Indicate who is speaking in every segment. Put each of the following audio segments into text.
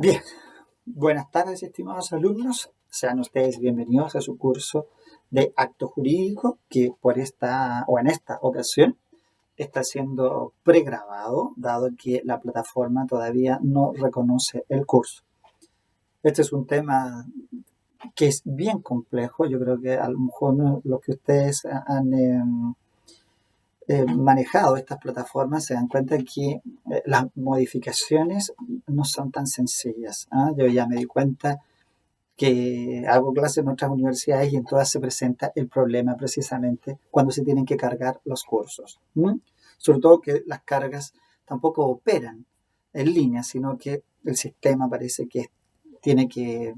Speaker 1: Bien, buenas tardes, estimados alumnos. Sean ustedes bienvenidos a su curso de acto jurídico que en esta ocasión está siendo pregrabado, dado que la plataforma todavía no reconoce el curso. Este es un tema que es bien complejo. Yo creo que a lo mejor lo que ustedes han manejado estas plataformas se dan cuenta que las modificaciones no son tan sencillas. Yo ya me di cuenta que hago clases en otras universidades y en todas se presenta el problema precisamente cuando se tienen que cargar los cursos. Sobre todo que las cargas tampoco operan en línea, sino que el sistema parece que tiene que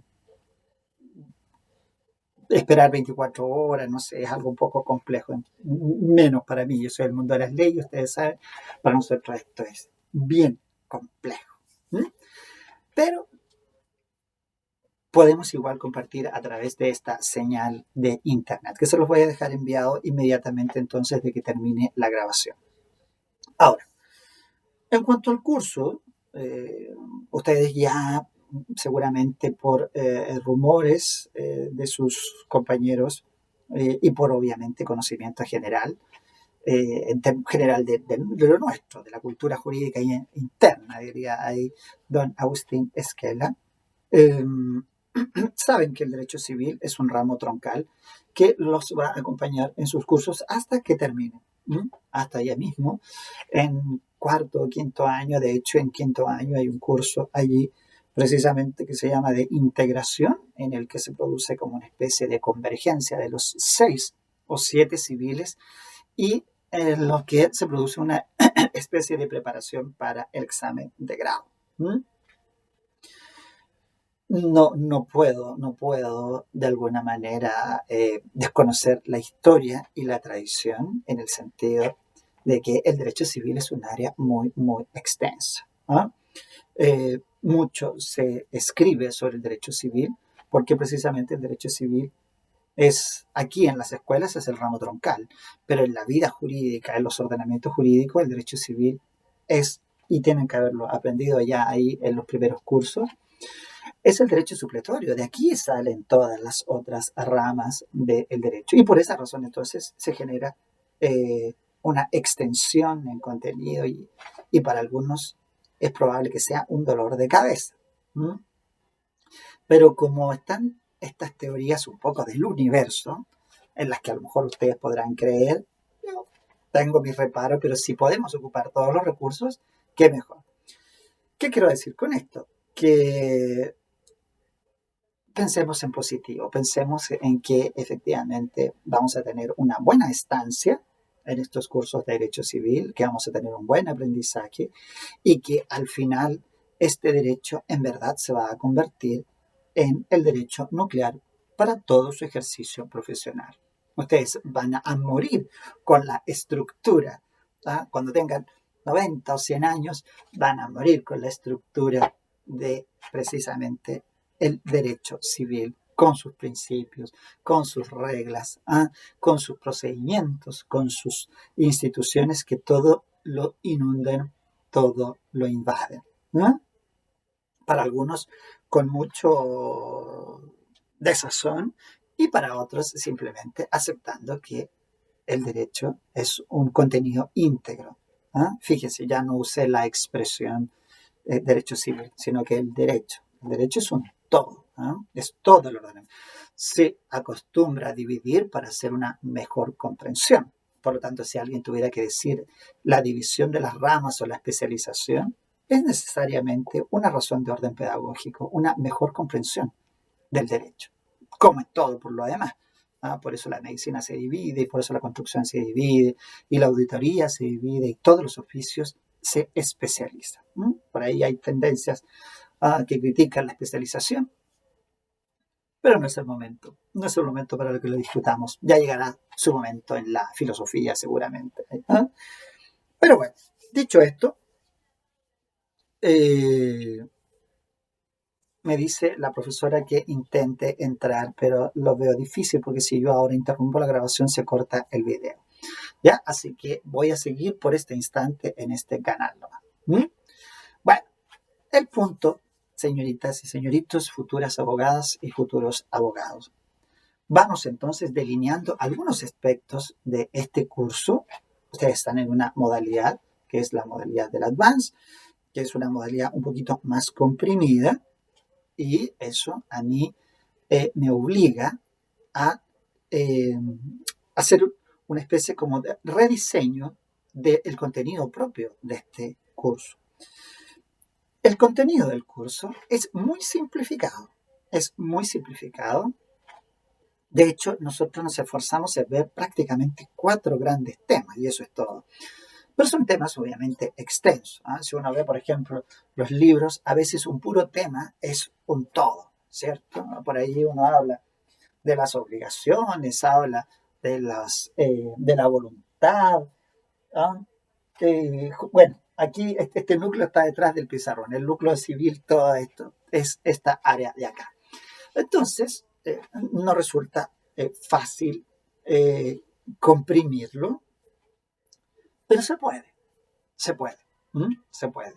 Speaker 1: esperar 24 horas, no sé, es algo un poco complejo, menos para mí. Yo soy del mundo de las leyes, ustedes saben, para nosotros esto es bien complejo. Pero podemos igual compartir a través de esta señal de internet, que se los voy a dejar enviado inmediatamente entonces de que termine la grabación. Ahora, en cuanto al curso, ustedes ya seguramente por rumores de sus compañeros y por obviamente conocimiento general, en general de lo nuestro, de la cultura jurídica interna, diría ahí don Agustín Esquela, saben que el derecho civil es un ramo troncal que los va a acompañar en sus cursos hasta que terminen. Hasta allá mismo, en cuarto o quinto año. De hecho, en quinto año hay un curso allí precisamente que se llama de integración, en el que se produce como una especie de convergencia de los 6 o 7 civiles y en lo que se produce una especie de preparación para el examen de grado. No puedo de alguna manera desconocer la historia y la tradición, en el sentido de que el derecho civil es un área muy, muy extensa. Mucho se escribe sobre el derecho civil porque precisamente el derecho civil es, aquí en las escuelas es el ramo troncal, pero en la vida jurídica, en los ordenamientos jurídicos, el derecho civil es, y tienen que haberlo aprendido ya ahí en los primeros cursos, es el derecho supletorio. De aquí salen todas las otras ramas del derecho. Y por esa razón entonces se genera una extensión en contenido y para algunos es probable que sea un dolor de cabeza. Pero como están estas teorías un poco del universo, en las que a lo mejor ustedes podrán creer, yo tengo mis reparos, pero si podemos ocupar todos los recursos, qué mejor. ¿Qué quiero decir con esto? Que pensemos en positivo, pensemos en que efectivamente vamos a tener una buena estancia en estos cursos de derecho civil, que vamos a tener un buen aprendizaje y que al final este derecho en verdad se va a convertir en el derecho nuclear para todo su ejercicio profesional. Ustedes van a morir con la estructura. Cuando tengan 90 o 100 años, van a morir con la estructura de precisamente el derecho civil, con sus principios, con sus reglas, con sus procedimientos, con sus instituciones que todo lo inunden, todo lo invaden. Para algunos con mucho desazón y para otros simplemente aceptando que el derecho es un contenido íntegro. Fíjense, ya no usé la expresión derecho civil, sino que el derecho. El derecho es un todo, es todo el ordenamiento. Se acostumbra a dividir para hacer una mejor comprensión. Por lo tanto, si alguien tuviera que decir la división de las ramas o la especialización, es necesariamente una razón de orden pedagógico, una mejor comprensión del derecho, como en todo por lo demás. Por eso la medicina se divide, y por eso la construcción se divide, y la auditoría se divide, y todos los oficios se especializan. Por ahí hay tendencias que critican la especialización, pero no es el momento. No es el momento para lo que lo disfrutamos. Ya llegará su momento en la filosofía seguramente. Pero bueno, dicho esto, me dice la profesora que intente entrar, pero lo veo difícil porque si yo ahora interrumpo la grabación se corta el video. ¿Ya? Así que voy a seguir por este instante en este canal. Bueno, el punto señoritas y señoritos, futuras abogadas y futuros abogados. Vamos entonces delineando algunos aspectos de este curso. Ustedes están en una modalidad que es la modalidad del Advanced, que es una modalidad un poquito más comprimida, y eso a mí me obliga a hacer una especie como de rediseño del contenido propio de este curso. El contenido del curso es muy simplificado, es muy simplificado. De hecho, nosotros nos esforzamos en ver prácticamente 4 grandes temas, y eso es todo. Pero son temas obviamente extensos. Si uno ve, por ejemplo, los libros, a veces un puro tema es un todo, ¿cierto? Por ahí uno habla de las obligaciones, habla de la voluntad. ¿Ah? Bueno, aquí este núcleo está detrás del pizarrón, el núcleo civil, todo esto es esta área de acá. Entonces, no resulta fácil comprimirlo, pero se puede, se puede, se puede.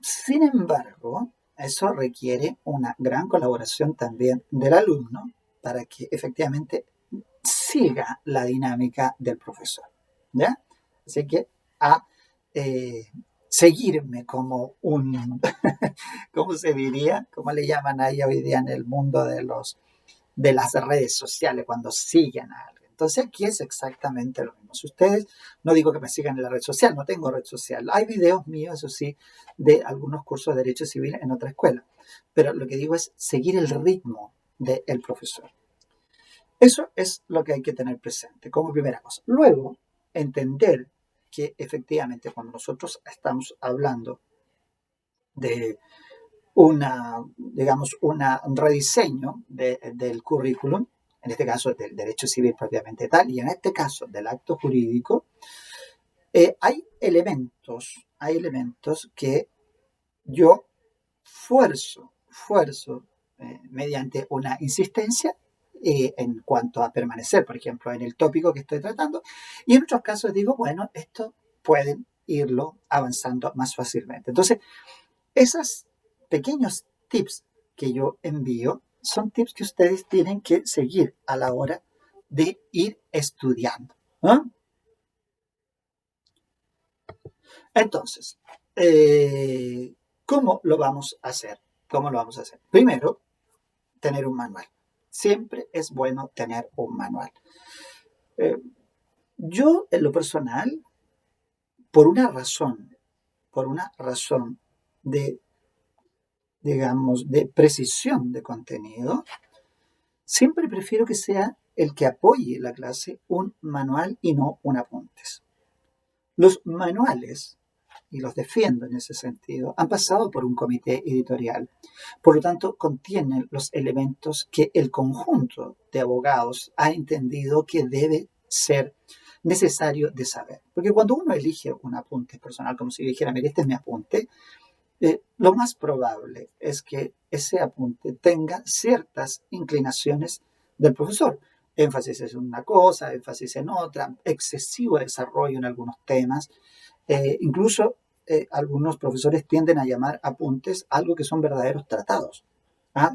Speaker 1: Sin embargo, eso requiere una gran colaboración también del alumno para que efectivamente siga la dinámica del profesor, ¿ya? Así que a seguirme como un, ¿cómo se diría? ¿Cómo le llaman ahí hoy día en el mundo de las redes sociales cuando siguen a alguien? Entonces aquí es exactamente lo mismo. Si ustedes, no digo que me sigan en la red social, no tengo red social. Hay videos míos, eso sí, de algunos cursos de Derecho Civil en otra escuela. Pero lo que digo es seguir el ritmo del profesor. Eso es lo que hay que tener presente como primera cosa. Luego, entender que efectivamente cuando nosotros estamos hablando de digamos, un rediseño del currículum, en este caso del derecho civil propiamente tal, y en este caso del acto jurídico, hay elementos que yo fuerzo mediante una insistencia en cuanto a permanecer, por ejemplo, en el tópico que estoy tratando, y en otros casos digo, bueno, esto pueden irlo avanzando más fácilmente. Entonces, esos pequeños tips que yo envío son tips que ustedes tienen que seguir a la hora de ir estudiando, ¿no? Entonces, ¿cómo lo vamos a hacer? ¿Cómo lo vamos a hacer? Primero, tener un manual. Siempre es bueno tener un manual. Yo, en lo personal, por una razón de, digamos, de precisión de contenido, siempre prefiero que sea el que apoye la clase un manual y no un apuntes. Los manuales, y los defiendo en ese sentido, han pasado por un comité editorial. Por lo tanto, contienen los elementos que el conjunto de abogados ha entendido que debe ser necesario de saber. Porque cuando uno elige un apunte personal, como si dijera, mire, este es mi apunte, lo más probable es que ese apunte tenga ciertas inclinaciones del profesor. Énfasis en una cosa, énfasis en otra, excesivo desarrollo en algunos temas. Incluso algunos profesores tienden a llamar apuntes algo que son verdaderos tratados,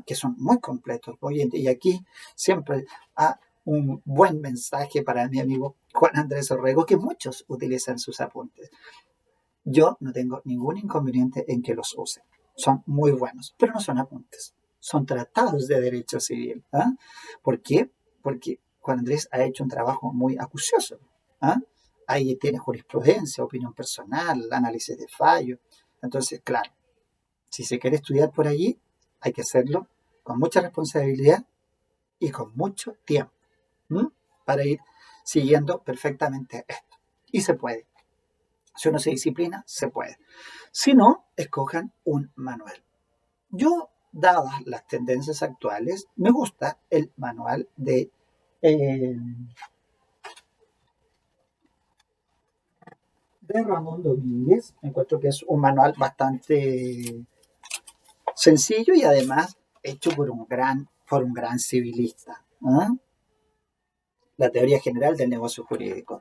Speaker 1: que son muy completos. Oye, y aquí siempre un buen mensaje para mi amigo Juan Andrés Orrego, que muchos utilizan sus apuntes. Yo no tengo ningún inconveniente en que los use. Son muy buenos, pero no son apuntes. Son tratados de derecho civil. ¿Por qué? Porque Juan Andrés ha hecho un trabajo muy acucioso. Ahí tiene jurisprudencia, opinión personal, análisis de fallo. Entonces, claro, si se quiere estudiar por allí, hay que hacerlo con mucha responsabilidad y con mucho tiempo para ir siguiendo perfectamente esto. Y se puede. Si uno se disciplina, se puede. Si no, escojan un manual. Yo, dadas las tendencias actuales, me gusta el manual de Ramón Domínguez. Encuentro que es un manual bastante sencillo y además hecho por un gran civilista. La teoría general del negocio jurídico.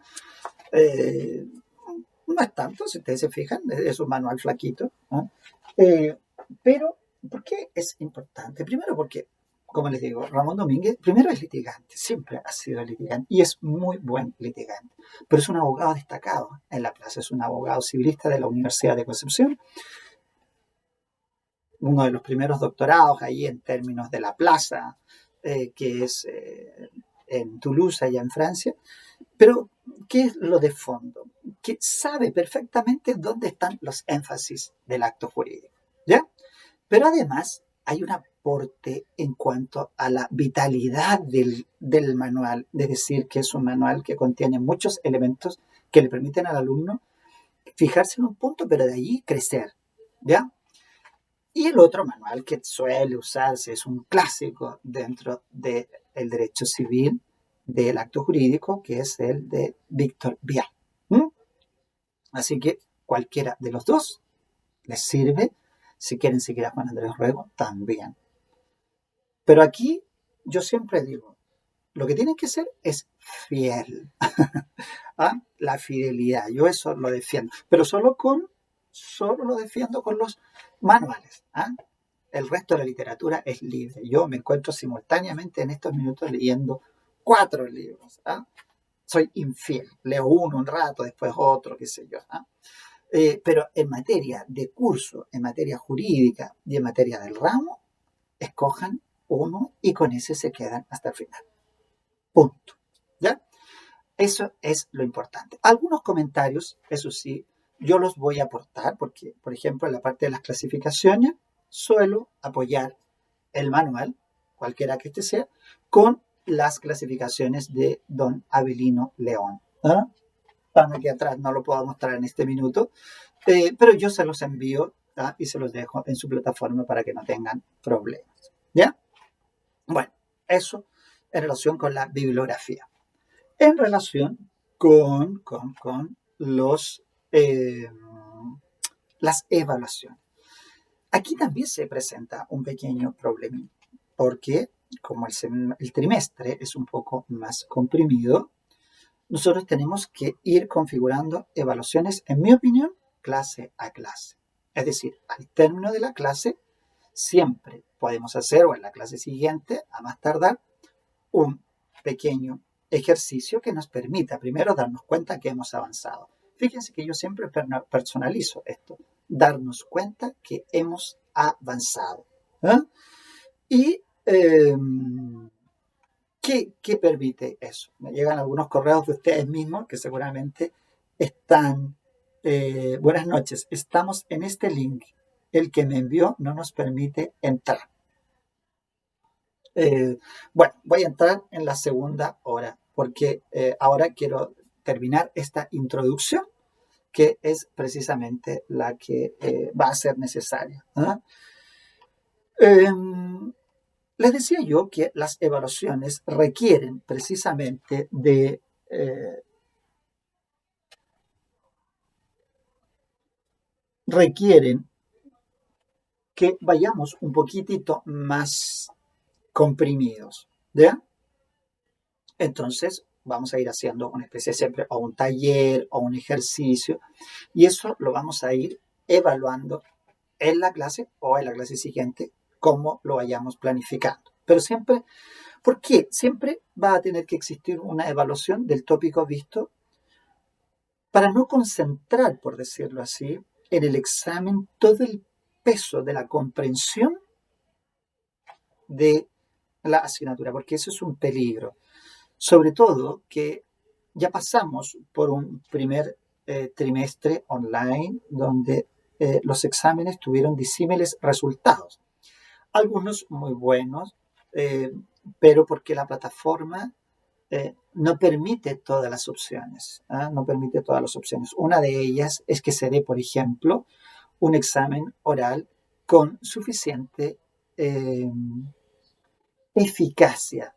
Speaker 1: No es tanto, si ustedes se fijan, es un manual flaquito, pero ¿Por qué es importante? Primero porque, como les digo, Ramón Domínguez, primero es litigante, siempre ha sido litigante y es muy buen litigante, pero es un abogado destacado en la plaza, es un abogado civilista de la Universidad de Concepción, uno de los primeros doctorados ahí en términos de la plaza, que es en Toulouse, allá en Francia. Pero, ¿qué es lo de fondo? Que sabe perfectamente dónde están los énfasis del acto jurídico, ¿ya? Pero además hay un aporte en cuanto a la vitalidad del manual, es decir, que es un manual que contiene muchos elementos que le permiten al alumno fijarse en un punto, pero de allí crecer, ¿ya? Y el otro manual que suele usarse, es un clásico dentro del derecho civil del acto jurídico, que es el de Víctor Vial. ¿Mm? Así que cualquiera de los dos les sirve. Si quieren seguir a Juan Andrés Ruego, también. Pero aquí yo siempre digo, lo que tienen que ser es fiel. ¿Ah? La fidelidad, yo eso lo defiendo. Pero solo lo defiendo con los manuales. ¿Ah? El resto de la literatura es libre. Yo me encuentro simultáneamente en estos minutos leyendo 4 libros. ¿Ah? Soy infiel. Leo uno un rato, después otro, qué sé yo. ¿Ah? Pero en materia de curso, en materia jurídica y en materia del ramo, escojan uno y con ese se quedan hasta el final. Punto. ¿Ya? Eso es lo importante. Algunos comentarios, eso sí, yo los voy a aportar porque, por ejemplo, en la parte de las clasificaciones, suelo apoyar el manual, cualquiera que este sea, con las clasificaciones de don Avelino León. ¿Ah? Están aquí atrás, no lo puedo mostrar en este minuto, pero yo se los envío, ¿ah? Y se los dejo en su plataforma para que no tengan problemas. ¿Ya? Bueno, eso en relación con la bibliografía. En relación con los, las evaluaciones. Aquí también se presenta un pequeño problemita, porque como el trimestre es un poco más comprimido, nosotros tenemos que ir configurando evaluaciones, en mi opinión, clase a clase. Es decir, al término de la clase, siempre podemos hacer, o en la clase siguiente, a más tardar, un pequeño ejercicio que nos permita primero darnos cuenta que hemos avanzado. Fíjense que yo siempre personalizo esto, darnos cuenta que hemos avanzado. ¿Eh? Y ¿qué permite eso? Me llegan algunos correos de ustedes mismos que seguramente están, buenas noches, estamos en este link, el que me envió no nos permite entrar. Bueno, voy a entrar en la segunda hora porque ahora quiero terminar esta introducción que es precisamente la que va a ser necesaria. Les decía yo que las evaluaciones requieren precisamente de requieren que vayamos un poquitito más comprimidos, ¿ya? Entonces vamos a ir haciendo una especie siempre o un taller o un ejercicio y eso lo vamos a ir evaluando en la clase o en la clase siguiente como lo vayamos planificando. Pero siempre, ¿por qué? Siempre va a tener que existir una evaluación del tópico visto para no concentrar, por decirlo así, en el examen todo el peso de la comprensión de la asignatura, porque eso es un peligro. Sobre todo que ya pasamos por un primer trimestre online donde los exámenes tuvieron disímiles resultados. Algunos muy buenos, pero porque la plataforma no permite todas las opciones. ¿Ah? No permite todas las opciones. Una de ellas es que se dé, por ejemplo, un examen oral con suficiente eficacia.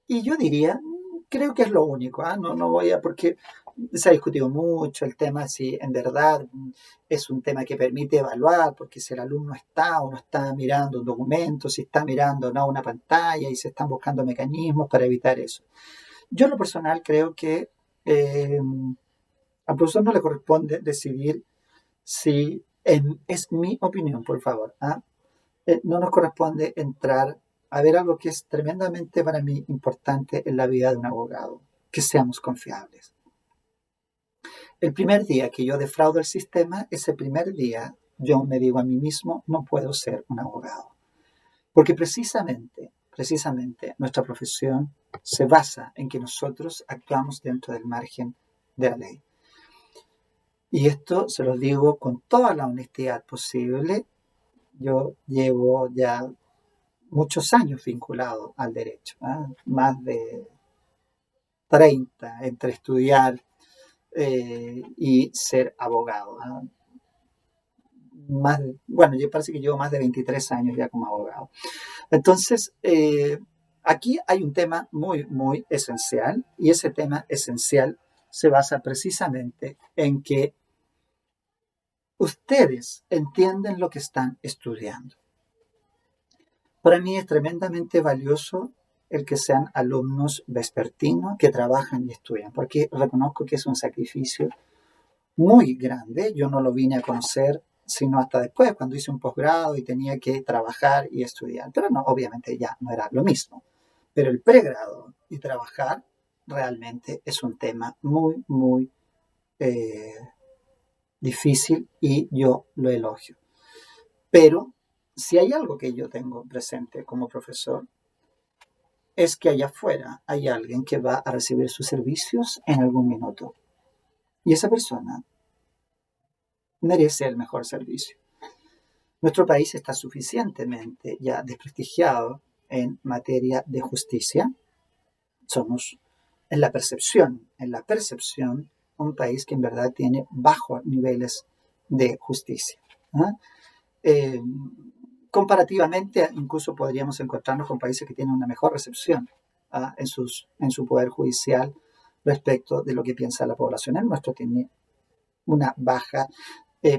Speaker 1: Y yo diría, creo que es lo único, ¿eh? No voy a, porque se ha discutido mucho el tema si en verdad es un tema que permite evaluar, porque si el alumno está o no está mirando un documento, si está mirando o no una pantalla y se están buscando mecanismos para evitar eso. Yo en lo personal creo que al profesor no le corresponde decidir si, es mi opinión, por favor, ¿ah? no nos corresponde entrar a ver algo que es tremendamente para mí importante en la vida de un abogado, que seamos confiables. El primer día que yo defraudo el sistema, ese primer día yo me digo a mí mismo, no puedo ser un abogado. Porque precisamente nuestra profesión se basa en que nosotros actuamos dentro del margen de la ley. Y esto se lo digo con toda la honestidad posible. Yo llevo ya muchos años vinculado al derecho, más de 30 entre estudiar y ser abogado. Bueno, yo parece que llevo más de 23 años ya como abogado. Entonces, aquí hay un tema muy, muy esencial, y ese tema esencial se basa precisamente en que ustedes entienden lo que están estudiando. Para mí es tremendamente valioso el que sean alumnos vespertinos que trabajan y estudian, porque reconozco que es un sacrificio muy grande. Yo no lo vine a conocer sino hasta después, cuando hice un posgrado y tenía que trabajar y estudiar. Pero no, obviamente ya no era lo mismo. Pero el pregrado y trabajar realmente es un tema muy, muy difícil, y yo lo elogio. Pero si hay algo que yo tengo presente como profesor, es que allá afuera hay alguien que va a recibir sus servicios en algún minuto. Y esa persona merece el mejor servicio. Nuestro país está suficientemente ya desprestigiado en materia de justicia. Somos, en la percepción, un país que en verdad tiene bajos niveles de justicia. ¿Eh? Comparativamente, incluso podríamos encontrarnos con países que tienen una mejor recepción en su poder judicial respecto de lo que piensa la población. El nuestro tiene una baja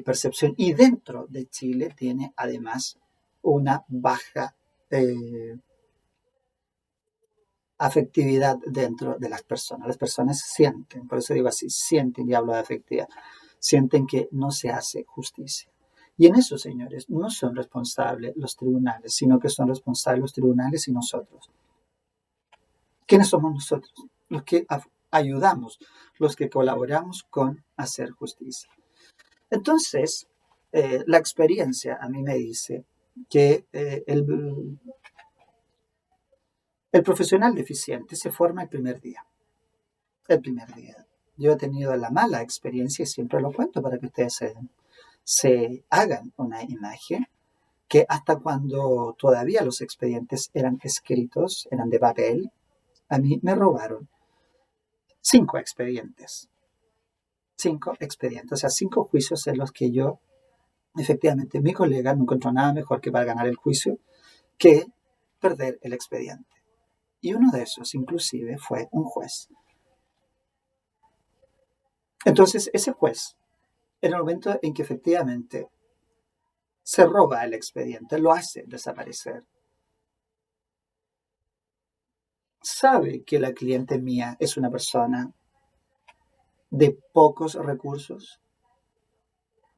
Speaker 1: percepción, y dentro de Chile tiene además una baja afectividad dentro de las personas. Las personas sienten, por eso digo así, sienten, y hablo de afectividad, sienten que no se hace justicia. Y en eso, señores, no son responsables los tribunales, sino que son responsables los tribunales y nosotros. ¿Quiénes somos nosotros? Los que ayudamos, los que colaboramos con hacer justicia. Entonces, la experiencia a mí me dice que el profesional deficiente se forma el primer día. El primer día. Yo he tenido la mala experiencia, y siempre lo cuento para que ustedes se hagan una imagen, que hasta cuando todavía los expedientes eran escritos, eran de papel, a mí me robaron 5 expedientes. 5 expedientes, o sea, 5 juicios en los que yo, efectivamente, mi colega no encontró nada mejor que para ganar el juicio que perder el expediente. Y uno de esos, inclusive, fue un juez. Entonces, ese juez, en el momento en que efectivamente se roba el expediente, lo hace desaparecer, sabe que la cliente mía es una persona de pocos recursos,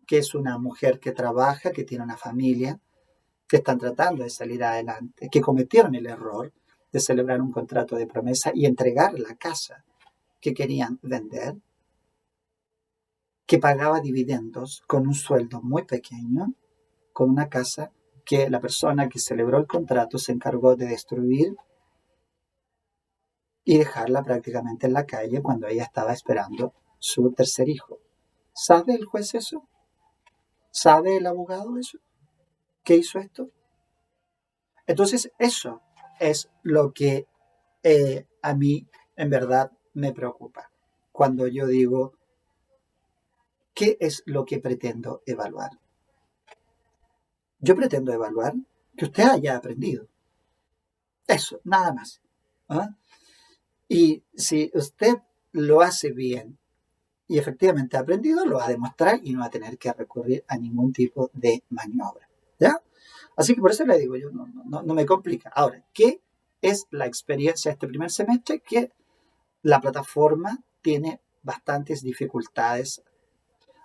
Speaker 1: que es una mujer que trabaja, que tiene una familia, que están tratando de salir adelante, que cometieron el error de celebrar un contrato de promesa y entregar la casa que querían vender, que pagaba dividendos con un sueldo muy pequeño, con una casa que la persona que celebró el contrato se encargó de destruir y dejarla prácticamente en la calle cuando ella estaba esperando su tercer hijo. ¿Sabe el juez eso? ¿Sabe el abogado eso? ¿Qué hizo esto? Entonces, eso es lo que a mí en verdad me preocupa cuando yo digo, ¿qué es lo que pretendo evaluar? Yo pretendo evaluar que usted haya aprendido. Eso, nada más. ¿Ah? Y si usted lo hace bien y efectivamente ha aprendido, lo va a demostrar y no va a tener que recurrir a ningún tipo de maniobra. ¿Ya? Así que por eso le digo, yo no me complica. Ahora, ¿qué es la experiencia de este primer semestre? Que la plataforma tiene bastantes dificultades.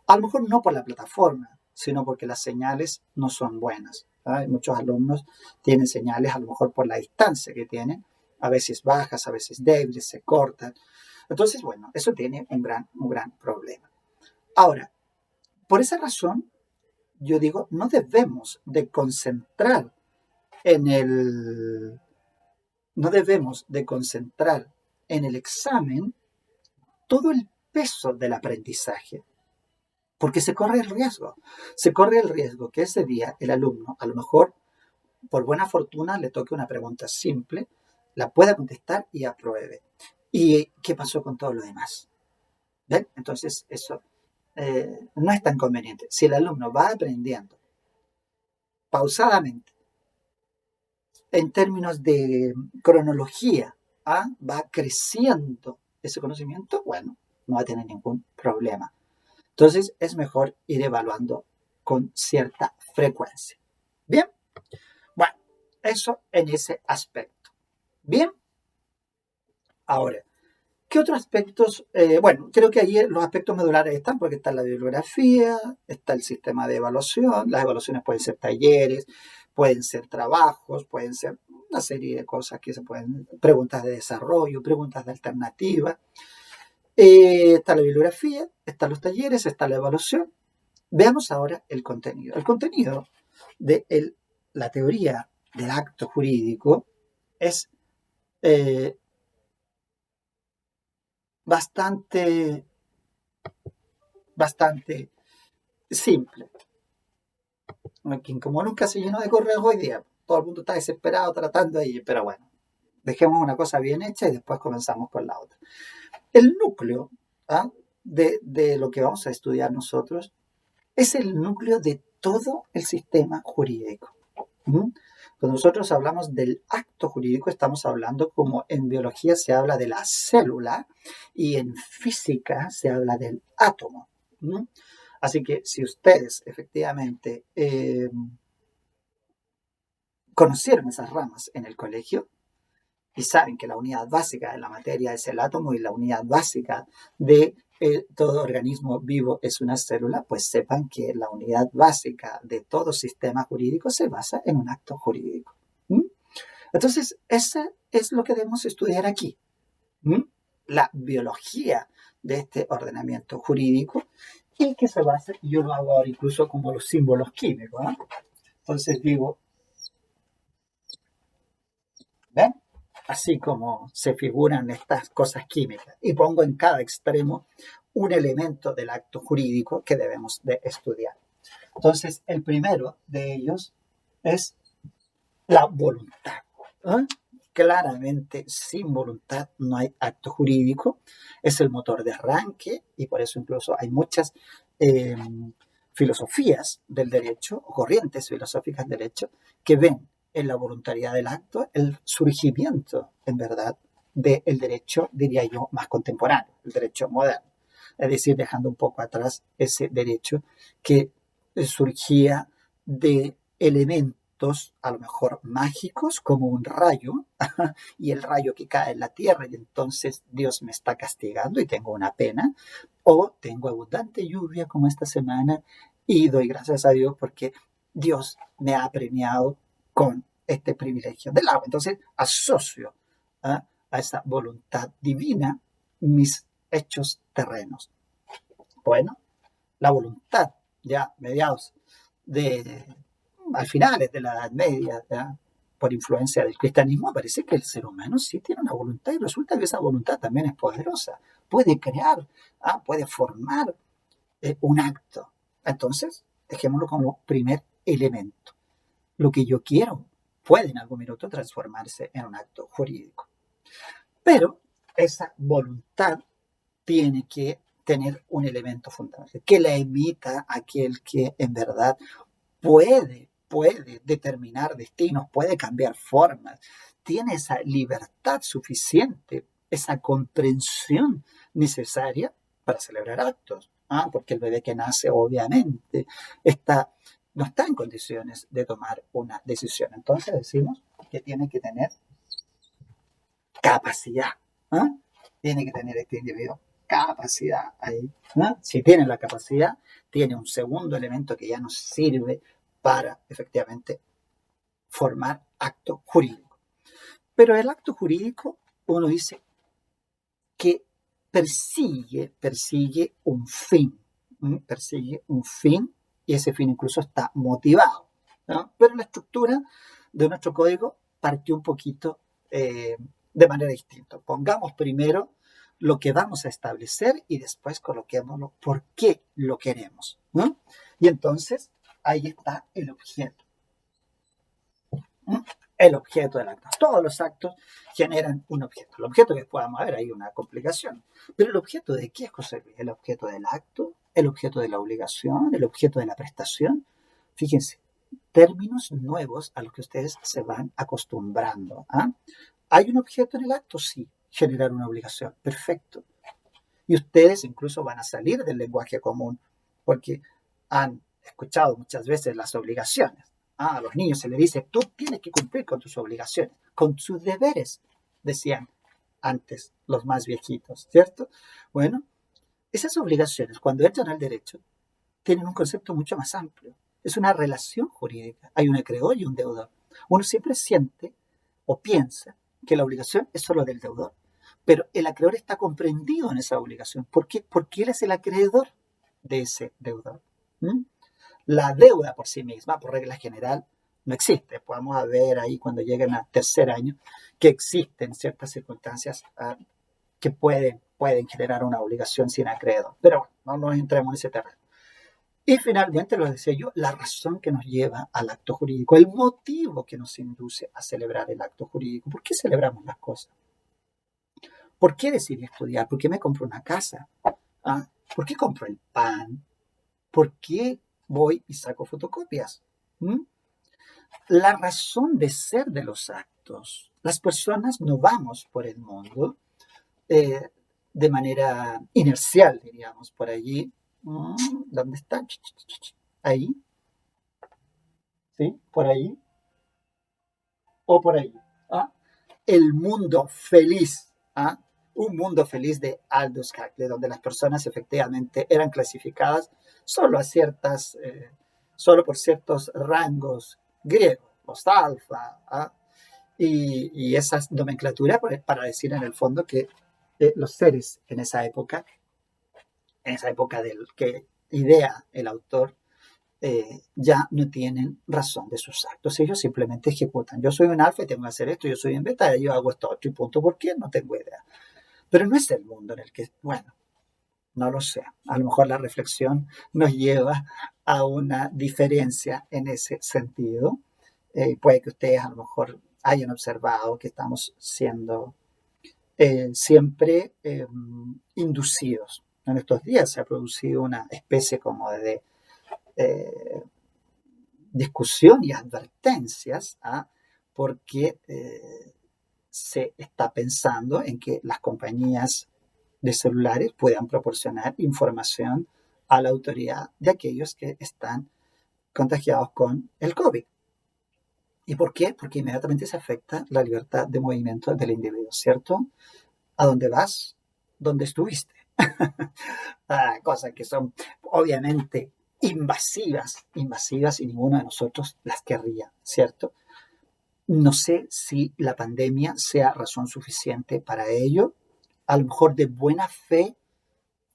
Speaker 1: A lo mejor no por la plataforma, sino porque las señales no son buenas. ¿ah? Muchos alumnos tienen señales a lo mejor por la distancia que tienen, a veces bajas, a veces débiles, se cortan. Entonces, bueno, eso tiene un gran problema. Ahora, por esa razón, yo digo, no debemos de concentrar en el, no debemos de concentrar en el examen todo el peso del aprendizaje, porque se corre el riesgo que ese día el alumno, a lo mejor por buena fortuna, le toque una pregunta simple, la pueda contestar y apruebe. ¿Y qué pasó con todo lo demás? ¿Ven? Entonces, eso no es tan conveniente. Si el alumno va aprendiendo pausadamente, en términos de cronología, ¿ah? Va creciendo ese conocimiento, bueno, no va a tener ningún problema. Entonces, es mejor ir evaluando con cierta frecuencia. Bien, bueno, eso en ese aspecto. Bien, ahora, ¿qué otros aspectos? Bueno, creo que ahí los aspectos medulares están porque está la bibliografía, está el sistema de evaluación, las evaluaciones pueden ser talleres, pueden ser trabajos, pueden ser una serie de cosas que se pueden, preguntas de desarrollo, preguntas de alternativa. Está la bibliografía, están los talleres, está la evaluación. Veamos ahora el contenido. El contenido de la teoría del acto jurídico es bastante simple. Como nunca se llenó de correos hoy día, todo el mundo está desesperado tratando de ir, pero bueno, dejemos una cosa bien hecha y después comenzamos con la otra. El núcleo, ¿ah? de lo que vamos a estudiar nosotros es el núcleo de todo el sistema jurídico. Cuando nosotros hablamos del acto jurídico, estamos hablando como en biología se habla de la célula y en física se habla del átomo. Así que si ustedes efectivamente conocieron esas ramas en el colegio y saben que la unidad básica de la materia es el átomo y la unidad básica de todo organismo vivo es una célula, pues sepan que la unidad básica de todo sistema jurídico se basa en un acto jurídico. Entonces, eso es lo que debemos estudiar aquí. La biología de este ordenamiento jurídico y que se basa, yo lo hago ahora incluso como los símbolos químicos, ¿no? Entonces digo, ¿ven? Así como se figuran estas cosas químicas y pongo en cada extremo un elemento del acto jurídico que debemos de estudiar. Entonces, el primero de ellos es la voluntad. ¿Eh? Claramente, sin voluntad no hay acto jurídico. Es el motor de arranque y por eso incluso hay muchas filosofías del derecho, o corrientes filosóficas del derecho, que ven en la voluntariedad del acto el surgimiento, en verdad, del derecho, diría yo, más contemporáneo, el derecho moderno. Es decir, dejando un poco atrás ese derecho que surgía de elementos a lo mejor mágicos como un rayo y el rayo que cae en la tierra y entonces Dios me está castigando y tengo una pena, o tengo abundante lluvia como esta semana y doy gracias a Dios porque Dios me ha premiado con este privilegio del agua. Entonces asocio a esa voluntad divina mis hechos terrenos. Bueno, la voluntad ya mediados al finales de la Edad Media, ¿ya? Por influencia del cristianismo, parece que el ser humano sí tiene una voluntad y resulta que esa voluntad también es poderosa. Puede crear, puede formar un acto. Entonces, dejémoslo como primer elemento. Lo que yo quiero puede en algún minuto transformarse en un acto jurídico. Pero esa voluntad tiene que tener un elemento fundamental, que la emita aquel que en verdad puede determinar destinos, puede cambiar formas, tiene esa libertad suficiente, esa comprensión necesaria para celebrar actos. Porque el bebé que nace obviamente no está en condiciones de tomar una decisión. Entonces decimos que tiene que tener capacidad. Tiene que tener este individuo capacidad ahí. Si tiene la capacidad, tiene un segundo elemento que ya nos sirve para efectivamente formar acto jurídico. Pero el acto jurídico, uno dice que persigue un fin, persigue un fin y ese fin incluso está motivado, ¿no? Pero la estructura de nuestro código partió un poquito de manera distinta. Pongamos primero lo que vamos a establecer y después coloquémoslo por qué lo queremos, ¿no? Y entonces ahí está el objeto. El objeto del acto. Todos los actos generan un objeto. El objeto que podamos ver, hay una complicación. Pero el objeto de qué es José Luis? El objeto del acto, el objeto de la obligación, el objeto de la prestación. Fíjense, términos nuevos a los que ustedes se van acostumbrando. ¿Ah? ¿Hay un objeto en el acto? Sí. Generar una obligación. Perfecto. Y ustedes incluso van a salir del lenguaje común porque han escuchado muchas veces las obligaciones. A los niños se les dice, tú tienes que cumplir con tus obligaciones, con sus deberes, decían antes los más viejitos, ¿cierto? Bueno, esas obligaciones, cuando entran al derecho, tienen un concepto mucho más amplio. Es una relación jurídica. Hay un acreedor y un deudor. Uno siempre siente o piensa que la obligación es solo del deudor, pero el acreedor está comprendido en esa obligación. ¿Por qué? Porque él es el acreedor de ese deudor. La deuda por sí misma, por regla general, no existe. Podemos ver ahí cuando lleguen a tercer año que existen ciertas circunstancias que pueden generar una obligación sin acreedor. Pero bueno, no nos entremos en ese terreno. Y finalmente, lo decía yo, la razón que nos lleva al acto jurídico, el motivo que nos induce a celebrar el acto jurídico. ¿Por qué celebramos las cosas? ¿Por qué decidí estudiar? ¿Por qué me compro una casa? ¿Ah? ¿Por qué compro el pan? ¿Por qué voy y saco fotocopias? La razón de ser de los actos. Las personas no vamos por el mundo de manera inercial, diríamos, por allí. ¿Dónde está? Ahí. ¿Sí? Por ahí. O por ahí. ¿Ah? El mundo feliz. ¿Ah? Un mundo feliz de Aldous Huxley, donde las personas efectivamente eran clasificadas solo a ciertas, solo por ciertos rangos griegos, los alfa, ¿ah? y esa nomenclatura para decir en el fondo que los seres en esa época del que idea el autor, ya no tienen razón de sus actos. Ellos simplemente ejecutan. Yo soy un alfa y tengo que hacer esto, yo soy un beta y yo hago esto otro y punto. ¿Por qué? No tengo idea. Pero no es el mundo en el que, bueno, no lo sé. A lo mejor la reflexión nos lleva a una diferencia en ese sentido. Puede que ustedes a lo mejor hayan observado que estamos siendo siempre inducidos. En estos días se ha producido una especie como de discusión y advertencias, porque se está pensando en que las compañías de celulares puedan proporcionar información a la autoridad de aquellos que están contagiados con el COVID. ¿Y por qué? Porque inmediatamente se afecta la libertad de movimiento del individuo, ¿cierto? ¿A dónde vas? ¿Dónde estuviste? Cosas que son obviamente invasivas y ninguno de nosotros las querría, ¿cierto? No sé si la pandemia sea razón suficiente para ello. A lo mejor de buena fe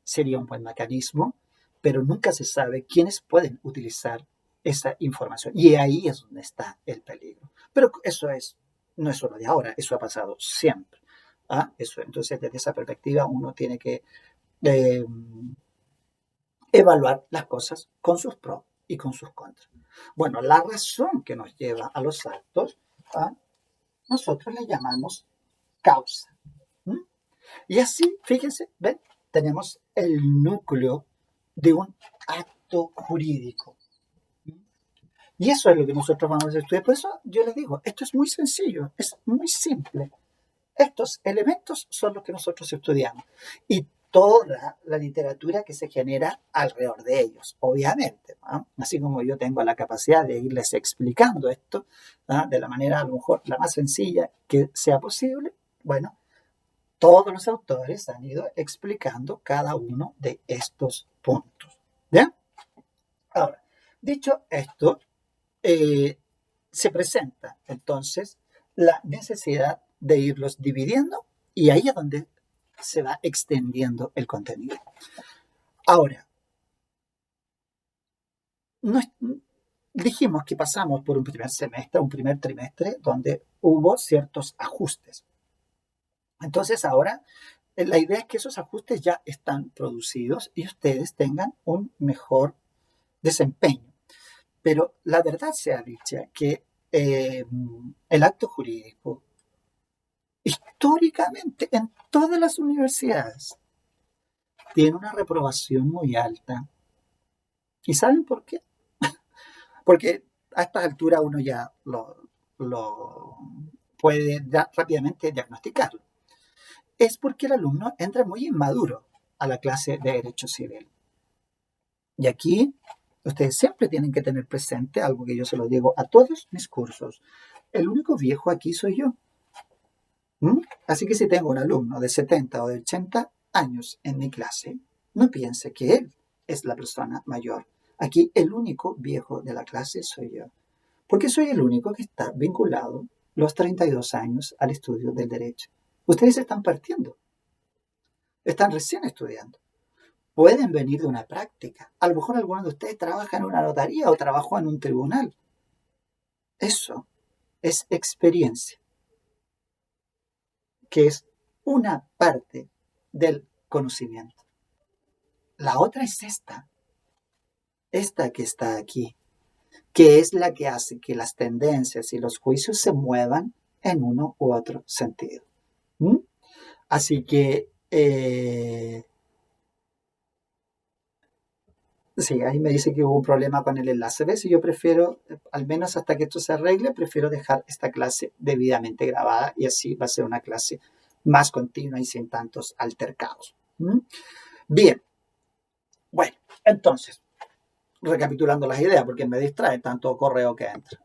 Speaker 1: sería un buen mecanismo, pero nunca se sabe quiénes pueden utilizar esa información. Y ahí es donde está el peligro. Pero eso no es solo de ahora, eso ha pasado siempre. Eso, entonces, desde esa perspectiva, uno tiene que evaluar las cosas con sus pros y con sus contras. Bueno, la razón que nos lleva a los actos, nosotros le llamamos causa. Y así, fíjense, ven, tenemos el núcleo de un acto jurídico. Y eso es lo que nosotros vamos a estudiar. Por eso yo les digo, esto es muy sencillo, es muy simple. Estos elementos son los que nosotros estudiamos. Y toda la literatura que se genera alrededor de ellos, obviamente, ¿no? Así como yo tengo la capacidad de irles explicando esto, ¿no? De la manera a lo mejor la más sencilla que sea posible, bueno, todos los autores han ido explicando cada uno de estos puntos. ¿Ya? Ahora, dicho esto, se presenta entonces la necesidad de irlos dividiendo y ahí es donde se va extendiendo el contenido. Ahora, no es- dijimos que pasamos por un primer semestre, un primer trimestre, donde hubo ciertos ajustes. Entonces ahora la idea es que esos ajustes ya están producidos y ustedes tengan un mejor desempeño. Pero la verdad sea dicha que el acto jurídico, históricamente, en todas las universidades, tiene una reprobación muy alta. ¿Y saben por qué? Porque a estas alturas uno ya lo puede rápidamente diagnosticarlo. Es porque el alumno entra muy inmaduro a la clase de Derecho Civil. Y aquí ustedes siempre tienen que tener presente algo que yo se lo digo a todos mis cursos. El único viejo aquí soy yo. ¿Mm? Así que si tengo un alumno de 70 o de 80 años en mi clase, no piense que él es la persona mayor. Aquí el único viejo de la clase soy yo. Porque soy el único que está vinculado los 32 años al estudio del derecho. Ustedes están partiendo, están recién estudiando. Pueden venir de una práctica. A lo mejor alguno de ustedes trabaja en una notaría o trabajó en un tribunal. Eso es experiencia, que es una parte del conocimiento. La otra es esta que está aquí, que es la que hace que las tendencias y los juicios se muevan en uno u otro sentido. ¿Mm? Así que, sí, ahí me dice que hubo un problema con el enlace. ¿Ves? Y yo prefiero, al menos hasta que esto se arregle, prefiero dejar esta clase debidamente grabada y así va a ser una clase más continua y sin tantos altercados. ¿Mm? Bien, bueno, entonces, recapitulando las ideas, porque me distrae tanto correo que entra.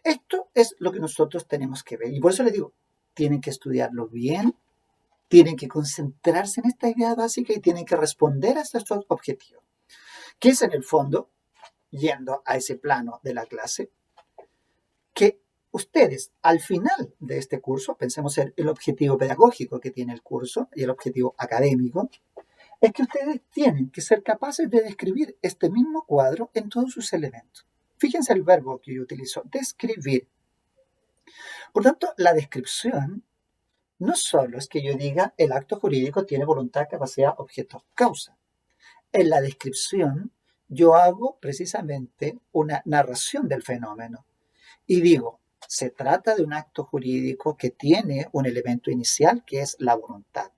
Speaker 1: Esto es lo que nosotros tenemos que ver. Y por eso les digo, tienen que estudiarlo bien, tienen que concentrarse en esta idea básica y tienen que responder a estos objetivos. Que es en el fondo, yendo a ese plano de la clase, que ustedes al final de este curso, pensemos en el objetivo pedagógico que tiene el curso y el objetivo académico, es que ustedes tienen que ser capaces de describir este mismo cuadro en todos sus elementos. Fíjense el verbo que yo utilizo, describir. Por tanto, la descripción no solo es que yo diga el acto jurídico tiene voluntad, capacidad, objeto, causa. En la descripción yo hago precisamente una narración del fenómeno y digo, se trata de un acto jurídico que tiene un elemento inicial que es la voluntad,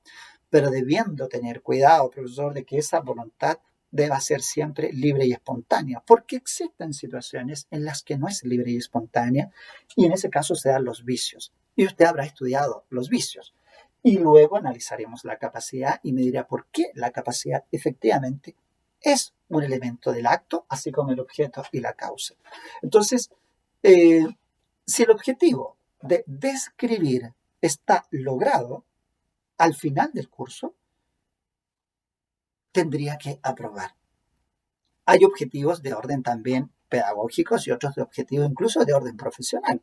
Speaker 1: pero debiendo tener cuidado, profesor, de que esa voluntad deba ser siempre libre y espontánea, porque existen situaciones en las que no es libre y espontánea y en ese caso se dan los vicios. Y usted habrá estudiado los vicios. Y luego analizaremos la capacidad y me dirá por qué la capacidad efectivamente es un elemento del acto, así como el objeto y la causa. Entonces, si el objetivo de describir está logrado, al final del curso tendría que aprobar. Hay objetivos de orden también pedagógicos y otros de objetivos incluso de orden profesional.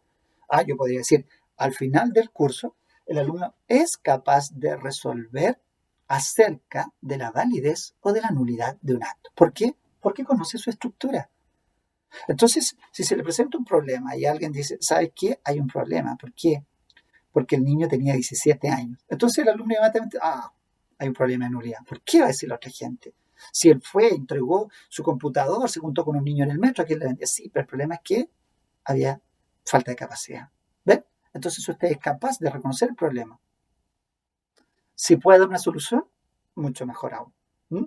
Speaker 1: Yo podría decir, al final del curso, el alumno es capaz de resolver acerca de la validez o de la nulidad de un acto. ¿Por qué? Porque conoce su estructura. Entonces, si se le presenta un problema y alguien dice, ¿sabe qué? Hay un problema. ¿Por qué? Porque el niño tenía 17 años. Entonces el alumno inmediatamente, hay un problema de nulidad. ¿Por qué va a decir la otra gente? Si él fue, entregó su computador, se juntó con un niño en el metro, aquí le vendía. Sí, pero el problema es que había falta de capacidad. ¿Ven? Entonces usted es capaz de reconocer el problema. Si puede dar una solución, mucho mejor aún. ¿Mm?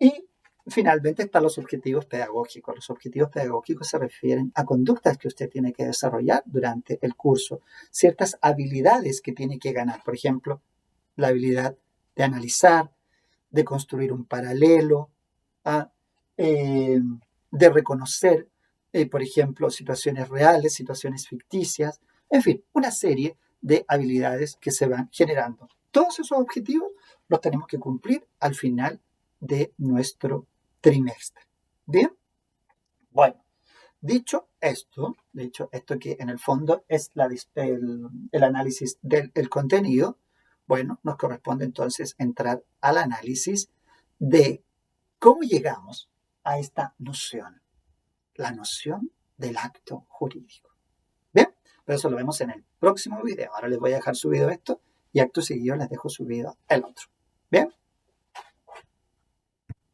Speaker 1: Y finalmente están los objetivos pedagógicos. Los objetivos pedagógicos se refieren a conductas que usted tiene que desarrollar durante el curso, ciertas habilidades que tiene que ganar. Por ejemplo, la habilidad de analizar, de construir un paralelo, ¿ah? De reconocer, por ejemplo, situaciones reales, situaciones ficticias, en fin, una serie de habilidades que se van generando. Todos esos objetivos los tenemos que cumplir al final de nuestro trimestre. Bien, bueno, Dicho esto que en el fondo es el análisis del contenido, bueno, nos corresponde entonces entrar al análisis de cómo llegamos a esta noción, la noción del acto jurídico. Bien, pero eso lo vemos en el próximo video. Ahora les voy a dejar subido esto y acto seguido les dejo subido el otro. Bien.